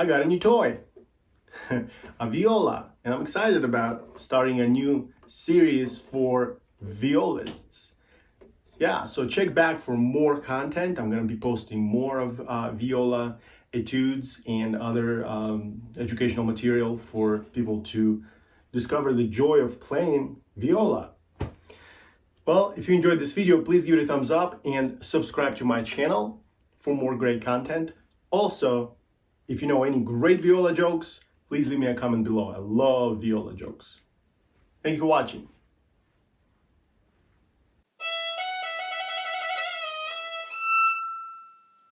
I got a new toy, a viola, and I'm excited about starting a new series for violists. Yeah, so check back for more content. I'm going to be posting more of viola etudes and other educational material for people to discover the joy of playing viola. Well, if you enjoyed this video, please give it a thumbs up and subscribe to my channel for more great content. Also, if you know any great viola jokes, please leave me a comment below. I love viola jokes. Thank you for watching.